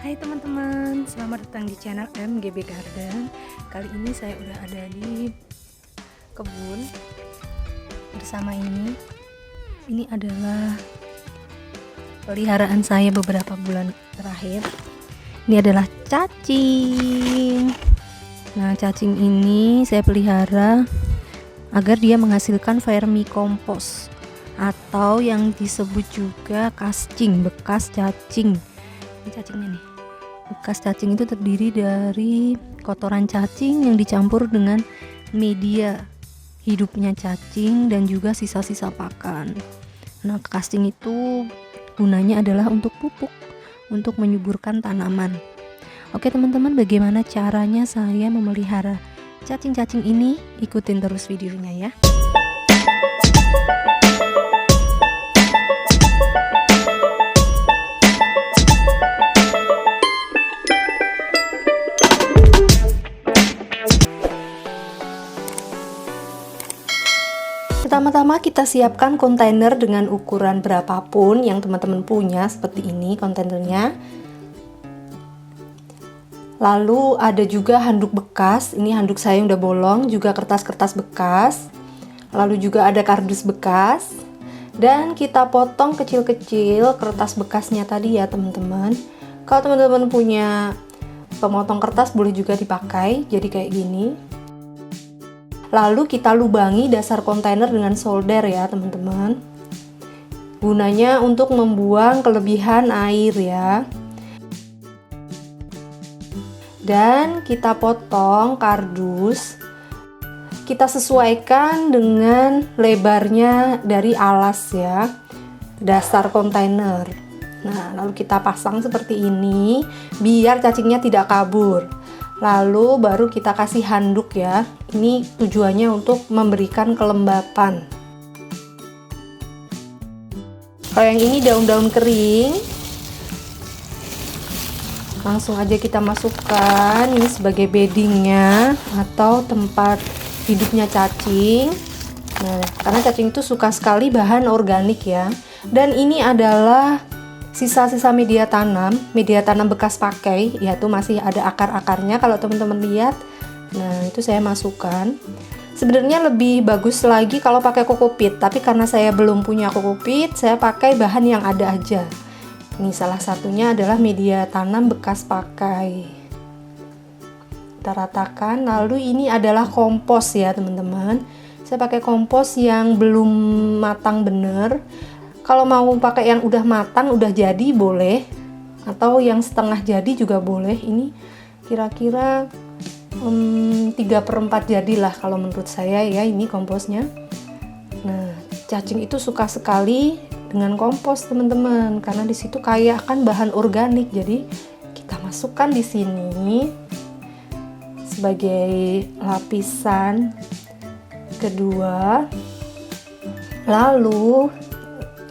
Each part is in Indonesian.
Hai teman-teman, selamat datang di channel MGB Garden. Kali ini saya udah ada di kebun bersama ini. Ini adalah peliharaan saya beberapa bulan terakhir. Ini adalah cacing. Nah, cacing ini saya pelihara agar dia menghasilkan vermicompost atau yang disebut juga kascing, bekas cacing. Ini cacingnya nih. Bekas cacing itu terdiri dari kotoran cacing yang dicampur dengan media hidupnya cacing dan juga sisa-sisa pakan. Nah, kascing itu gunanya adalah untuk pupuk, untuk menyuburkan tanaman. Oke teman-teman, bagaimana caranya saya memelihara cacing-cacing ini? Ikutin terus videonya ya. Pertama-tama kita siapkan kontainer dengan ukuran berapapun yang teman-teman punya, seperti ini kontainernya. Lalu ada juga handuk bekas, ini handuk saya yang udah bolong, juga kertas-kertas bekas. Lalu juga ada kardus bekas. Dan kita potong kecil-kecil kertas bekasnya tadi ya teman-teman. Kalau teman-teman punya pemotong kertas boleh juga dipakai, jadi kayak gini. Lalu kita lubangi dasar kontainer dengan solder ya teman-teman. Gunanya untuk membuang kelebihan air ya. Dan kita potong kardus. Kita sesuaikan dengan lebarnya dari alas ya, dasar kontainer. Nah, lalu kita pasang seperti ini biar cacingnya tidak kabur. Lalu baru kita kasih handuk ya. Ini tujuannya untuk memberikan kelembapan. Kalau yang ini daun-daun kering, langsung aja kita masukkan. Ini sebagai beddingnya atau tempat hidupnya cacing. Nah, karena cacing itu suka sekali bahan organik ya. Dan ini adalah sisa-sisa media tanam bekas pakai, yaitu masih ada akar-akarnya kalau teman-teman lihat. Nah, itu saya masukkan. Sebenarnya lebih bagus lagi kalau pakai kokopit, tapi karena saya belum punya kokopit, saya pakai bahan yang ada aja. Ini salah satunya adalah media tanam bekas pakai. Kita ratakan. Lalu ini adalah kompos ya teman-teman. Saya pakai kompos yang belum matang bener. Kalau mau pakai yang udah matang, udah jadi boleh, atau yang setengah jadi juga boleh. Ini kira-kira 3/4 jadilah kalau menurut saya ya, ini komposnya. Nah, cacing itu suka sekali dengan kompos teman-teman, karena di situ kaya akan bahan organik. Jadi kita masukkan di sini sebagai lapisan kedua. Lalu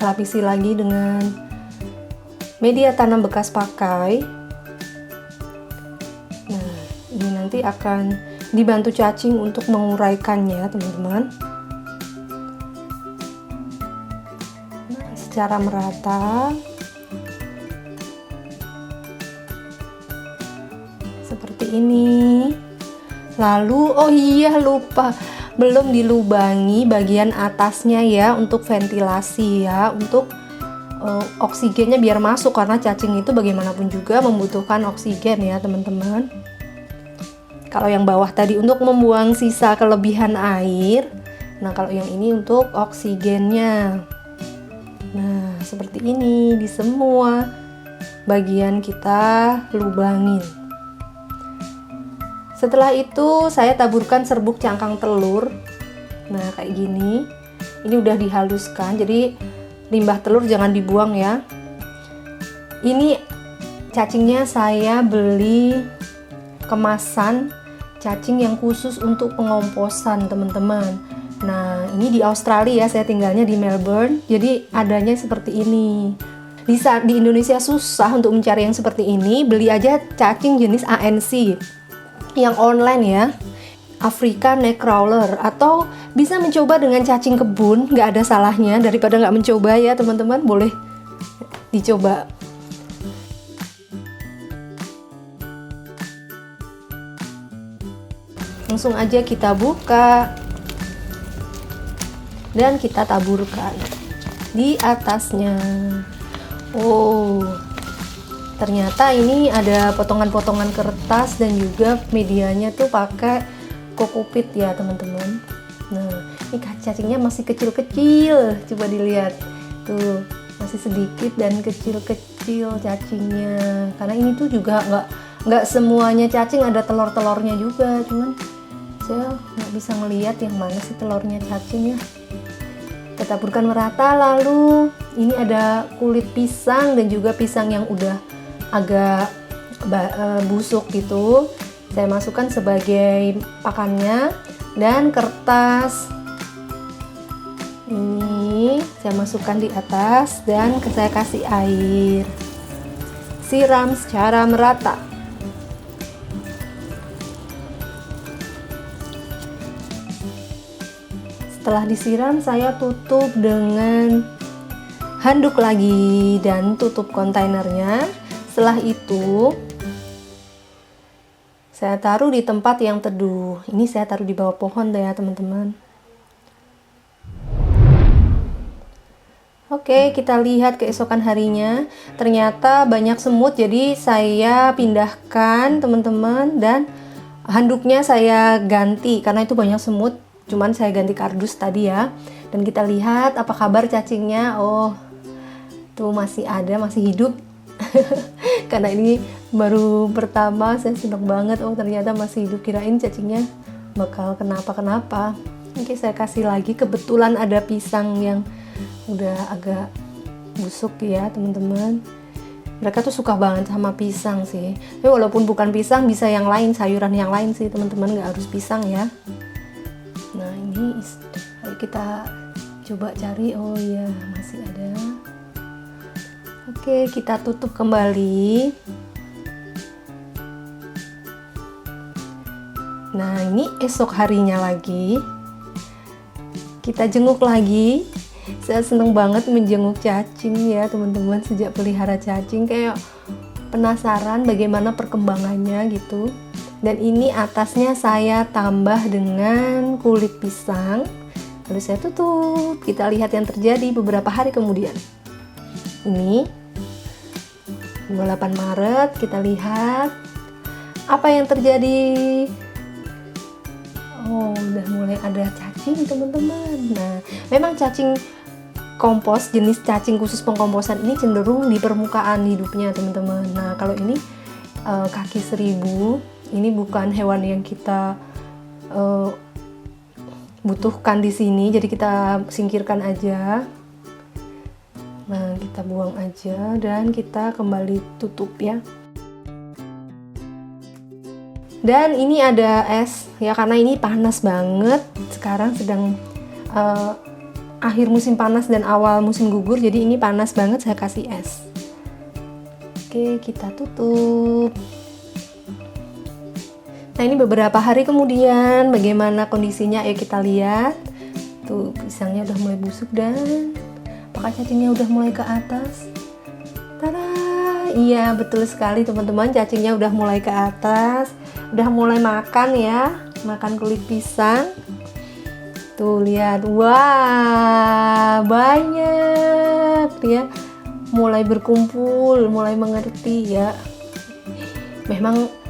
lapisi lagi dengan media tanam bekas pakai. Nah, ini nanti akan dibantu cacing untuk menguraikannya teman-teman. Nah, secara merata seperti ini. Lalu oh iya lupa, belum dilubangi bagian atasnya ya, untuk ventilasi ya, untuk oksigennya biar masuk, karena cacing itu bagaimanapun juga membutuhkan oksigen ya teman-teman. Kalau yang bawah tadi untuk membuang sisa kelebihan air, nah kalau yang ini untuk oksigennya. Nah, seperti ini di semua bagian kita lubangin. Setelah itu saya taburkan serbuk cangkang telur. Nah, kayak gini. Ini udah dihaluskan, jadi limbah telur jangan dibuang ya. Ini cacingnya saya beli kemasan cacing yang khusus untuk pengomposan teman-teman. Nah, ini di Australia ya, saya tinggalnya di Melbourne. Jadi adanya seperti ini. Di saat di Indonesia susah untuk mencari yang seperti ini, beli aja cacing jenis ANC yang online ya, Africa Nightcrawler, atau bisa mencoba dengan cacing kebun, nggak ada salahnya. Daripada nggak mencoba ya teman-teman, boleh dicoba. Langsung aja kita buka dan kita taburkan di atasnya. Oh, ternyata ini ada potongan-potongan kertas dan juga medianya tuh pakai kokopit ya teman-teman. Nah, ini cacingnya masih kecil-kecil, coba dilihat tuh, masih sedikit dan kecil-kecil cacingnya. Karena ini tuh juga nggak semuanya cacing ada telur-telurnya juga, cuman saya nggak bisa ngelihat yang mana sih telurnya cacing ya. Kita taburkan merata, lalu ini ada kulit pisang dan juga pisang yang udah agak busuk gitu. Saya masukkan sebagai pakannya, dan kertas ini saya masukkan di atas dan saya kasih air. Siram secara merata. Setelah disiram, saya tutup dengan handuk lagi dan tutup kontainernya. Setelah itu saya taruh di tempat yang teduh. Ini saya taruh di bawah pohon deh ya teman-teman. Oke, kita lihat keesokan harinya. Ternyata banyak semut, jadi saya pindahkan teman-teman, dan handuknya saya ganti karena itu banyak semut. Cuman saya ganti kardus tadi ya. Dan kita lihat apa kabar cacingnya. Oh, tuh masih ada, masih hidup. Karena ini baru pertama, saya senang banget. Oh, ternyata masih hidup, kirain cacingnya bakal kenapa-kenapa. Oke, saya kasih lagi. Kebetulan ada pisang yang udah agak busuk ya teman-teman. Mereka tuh suka banget sama pisang sih. Tapi walaupun bukan pisang, bisa yang lain, sayuran yang lain sih teman-teman, nggak harus pisang ya. Nah ini, ayo kita coba cari. Oh iya, masih ada. Oke, kita tutup kembali. Nah ini esok harinya lagi, kita jenguk lagi. Saya seneng banget menjenguk cacing ya teman-teman. Sejak pelihara cacing kayak penasaran bagaimana perkembangannya gitu. Dan ini atasnya saya tambah dengan kulit pisang, lalu saya tutup. Kita lihat yang terjadi beberapa hari kemudian. Ini 28 Maret, kita lihat apa yang terjadi. Oh, udah mulai ada cacing teman-teman. Nah, memang cacing kompos, jenis cacing khusus pengkomposan ini cenderung di permukaan hidupnya teman-teman. Nah, kalau ini kaki seribu, ini bukan hewan yang kita butuhkan di sini, jadi kita singkirkan aja. Nah, kita buang aja dan kita kembali tutup ya. Dan ini ada es ya, karena ini panas banget. Sekarang sedang akhir musim panas dan awal musim gugur, jadi ini panas banget, saya kasih es. Oke, kita tutup. Nah, ini beberapa hari kemudian bagaimana kondisinya, ayo kita lihat. Tuh, pisangnya udah mulai busuk dan apakah cacingnya udah mulai ke atas? Tada! Iya, betul sekali teman-teman, cacingnya udah mulai ke atas. Udah mulai makan ya, makan kulit pisang. Tuh, lihat. Wah, banyak ya. Mulai berkumpul, mulai mengerti ya. Memang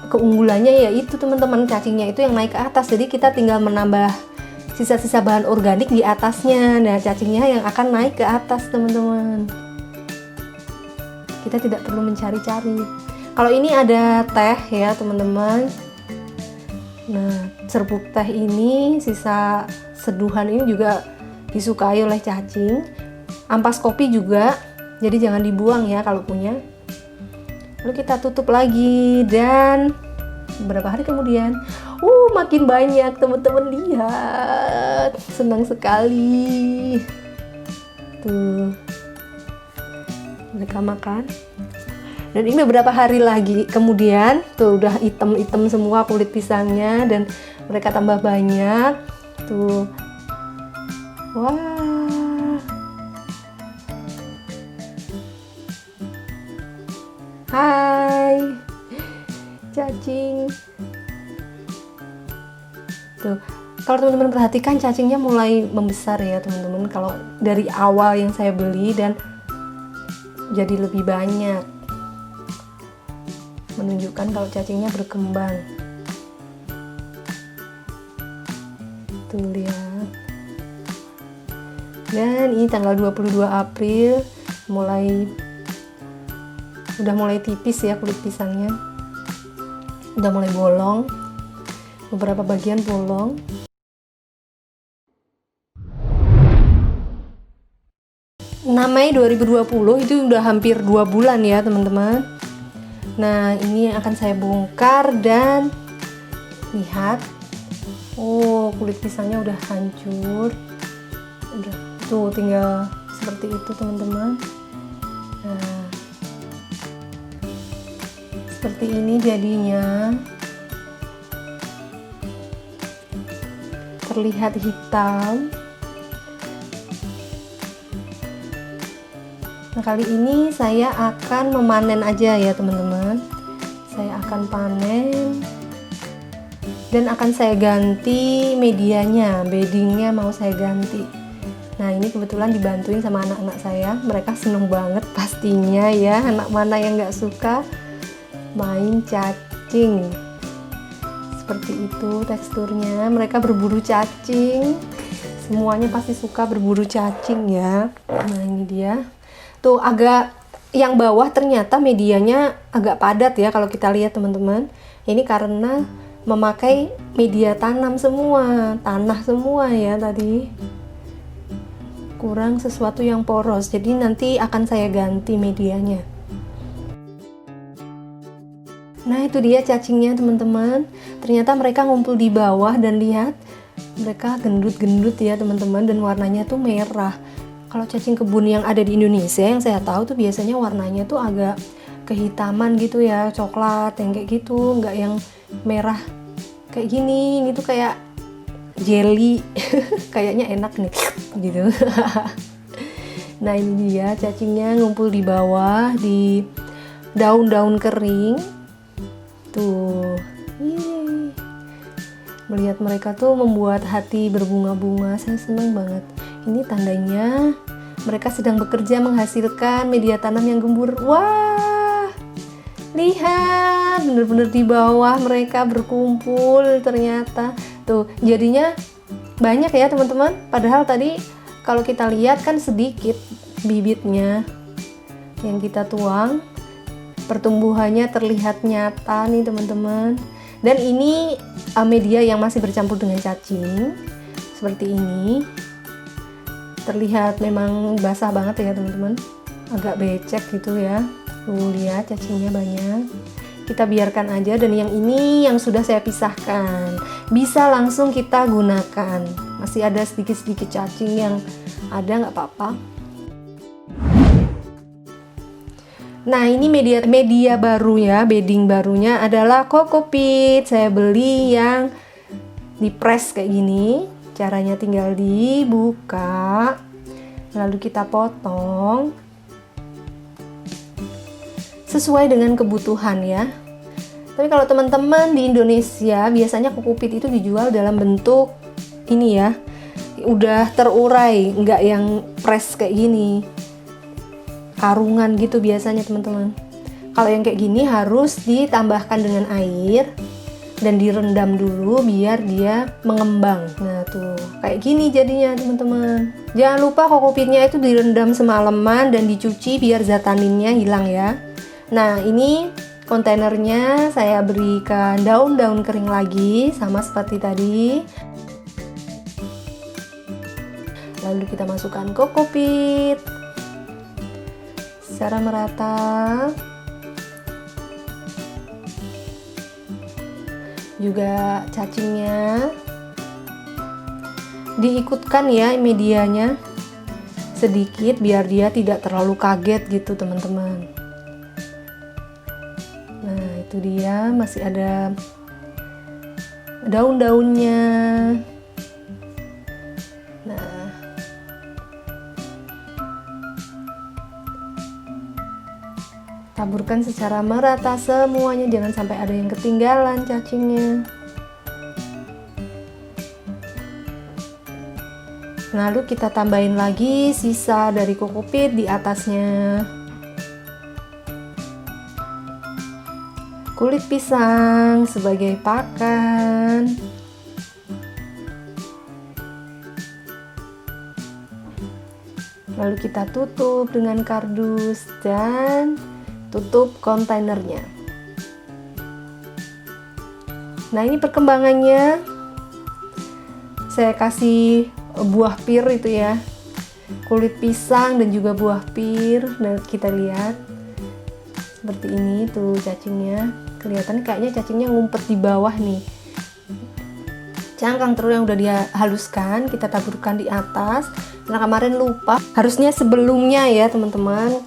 keunggulannya ya itu teman-teman, cacingnya itu yang naik ke atas, jadi kita tinggal menambah sisa-sisa bahan organik di atasnya. Nah, cacingnya yang akan naik ke atas teman-teman. Kita tidak perlu mencari-cari. Kalau ini ada teh ya teman-teman. Nah, serbuk teh ini, sisa seduhan ini juga disukai oleh cacing. Ampas kopi juga, jadi jangan dibuang ya kalau punya. Lalu kita tutup lagi dan beberapa hari kemudian, makin banyak teman-teman, lihat, senang sekali. Tuh, mereka makan. Dan ini beberapa hari lagi kemudian, tuh udah hitam-hitam semua kulit pisangnya dan mereka tambah banyak. Tuh, wah. Hai cacing. Tuh, kalau teman-teman perhatikan cacingnya mulai membesar ya teman-teman. Kalau dari awal yang saya beli dan jadi lebih banyak, menunjukkan kalau cacingnya berkembang. Tuh lihat. Dan ini tanggal 22 April udah mulai tipis ya kulit pisangnya. Udah mulai bolong. Beberapa bagian bolong. Nah, Mei 2020 itu udah hampir 2 bulan ya teman-teman. Nah, ini akan saya bongkar dan lihat. Oh, kulit pisangnya udah hancur. Udah, tuh tinggal seperti itu teman-teman. Nah, seperti ini jadinya. Terlihat hitam. Nah, kali ini saya akan memanen aja ya teman-teman. Saya akan panen dan akan saya ganti medianya, beddingnya mau saya ganti. Nah, ini kebetulan dibantuin sama anak-anak saya. Mereka seneng banget pastinya ya. Anak mana yang gak suka main cacing. Seperti itu teksturnya. Mereka berburu cacing. Semuanya pasti suka berburu cacing ya. Nah, ini dia. Tuh agak yang bawah ternyata medianya agak padat ya kalau kita lihat teman-teman. Ini karena memakai media tanam semua, tanah semua ya tadi. Kurang sesuatu yang poros. Jadi nanti akan saya ganti medianya. Nah, itu dia cacingnya teman-teman. Ternyata mereka ngumpul di bawah dan lihat mereka gendut-gendut ya teman-teman, dan warnanya tuh merah. Kalau cacing kebun yang ada di Indonesia yang saya tahu tuh biasanya warnanya tuh agak kehitaman gitu ya, coklat yang kayak gitu, nggak yang merah kayak gini gitu, kayak jelly. Kayaknya enak nih gitu. Nah, ini dia cacingnya ngumpul di bawah di daun-daun kering tuh. Melihat mereka tuh membuat hati berbunga-bunga. Saya senang banget. Ini tandanya mereka sedang bekerja menghasilkan media tanam yang gembur. Wah, lihat, bener-bener di bawah mereka berkumpul ternyata. Tuh, jadinya banyak ya teman-teman. Padahal tadi kalau kita lihat kan sedikit bibitnya yang kita tuang. Pertumbuhannya terlihat nyata nih teman-teman. Dan ini media yang masih bercampur dengan cacing. Seperti ini. Terlihat memang basah banget ya teman-teman. Agak becek gitu ya. Tuh lihat cacingnya banyak. Kita biarkan aja, dan yang ini yang sudah saya pisahkan. Bisa langsung kita gunakan. Masih ada sedikit-sedikit cacing yang ada, nggak apa-apa. Nah, ini media baru ya, bedding barunya adalah Cocopeat. Saya beli yang dipres kayak gini. Caranya tinggal dibuka, lalu kita potong sesuai dengan kebutuhan ya. Tapi kalau teman-teman di Indonesia biasanya Cocopeat itu dijual dalam bentuk ini ya, udah terurai, nggak yang press kayak gini, karungan gitu biasanya teman-teman. Kalau yang kayak gini harus ditambahkan dengan air dan direndam dulu biar dia mengembang. Nah tuh kayak gini jadinya teman-teman. Jangan lupa Cocopeatnya itu direndam semalaman dan dicuci biar zat taninnya hilang ya. Nah, ini kontainernya saya berikan daun-daun kering lagi sama seperti tadi. Lalu kita masukkan Cocopeat secara merata. Juga cacingnya diikutkan ya medianya sedikit biar dia tidak terlalu kaget gitu teman-teman. Nah, itu dia masih ada daun-daunnya. Nah, taburkan secara merata semuanya, jangan sampai ada yang ketinggalan cacingnya. Lalu kita tambahin lagi sisa dari kokopit di atasnya. Kulit pisang sebagai pakan. Lalu kita tutup dengan kardus dan tutup kontainernya. Nah, ini perkembangannya. Saya kasih buah pir itu ya, kulit pisang dan juga buah pir. Nah, kita lihat seperti ini tuh cacingnya. Kelihatan kayaknya cacingnya ngumpet di bawah nih. Cangkang telur yang udah dia haluskan kita taburkan di atas. Nah, kemarin lupa, harusnya sebelumnya ya teman-teman.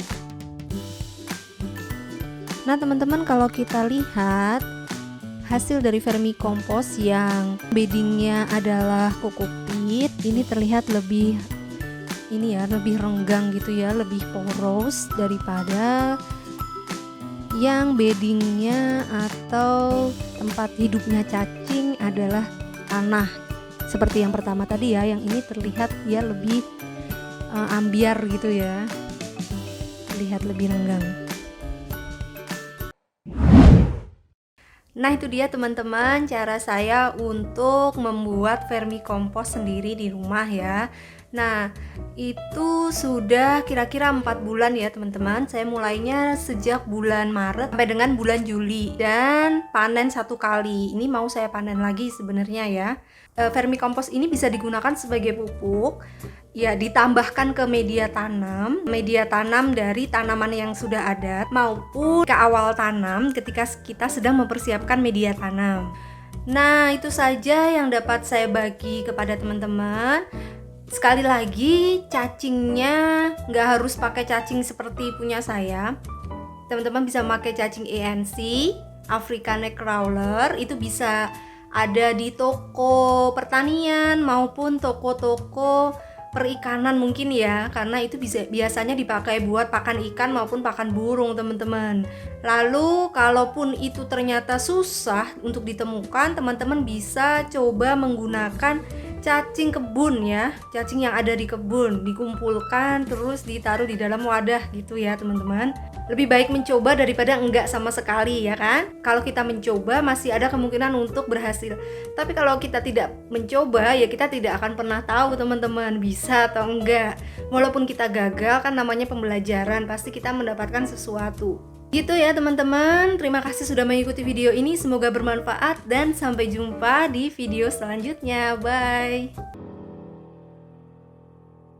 Nah teman-teman, kalau kita lihat hasil dari vermicompost yang beddingnya adalah kokopit, ini terlihat lebih lebih renggang gitu ya, lebih poros daripada yang beddingnya atau tempat hidupnya cacing adalah tanah. Seperti yang pertama tadi ya, yang ini terlihat ya lebih ambiar gitu ya, terlihat lebih renggang. Nah, itu dia teman-teman cara saya untuk membuat vermicompost sendiri di rumah ya. Nah, itu sudah kira-kira 4 bulan ya teman-teman. Saya mulainya sejak bulan Maret sampai dengan bulan Juli, dan panen 1 kali. Ini mau saya panen lagi sebenarnya ya. Vermicompost ini bisa digunakan sebagai pupuk ya, ditambahkan ke media tanam dari tanaman yang sudah ada, maupun ke awal tanam ketika kita sedang mempersiapkan media tanam. Nah, itu saja yang dapat saya bagi kepada teman-teman. Sekali lagi, cacingnya nggak harus pakai cacing seperti punya saya. Teman-teman bisa pakai cacing ANC, African Nightcrawler, itu bisa ada di toko pertanian maupun toko-toko perikanan mungkin ya, karena itu biasanya dipakai buat pakan ikan maupun pakan burung teman-teman. Lalu kalaupun itu ternyata susah untuk ditemukan, teman-teman bisa coba menggunakan cacing kebun ya, cacing yang ada di kebun, dikumpulkan terus ditaruh di dalam wadah gitu ya teman-teman. Lebih baik mencoba daripada enggak sama sekali ya kan. Kalau kita mencoba masih ada kemungkinan untuk berhasil, tapi kalau kita tidak mencoba ya kita tidak akan pernah tahu teman-teman bisa atau enggak. Walaupun kita gagal, kan namanya pembelajaran, pasti kita mendapatkan sesuatu. Gitu ya teman-teman, terima kasih sudah mengikuti video ini, semoga bermanfaat dan sampai jumpa di video selanjutnya. Bye.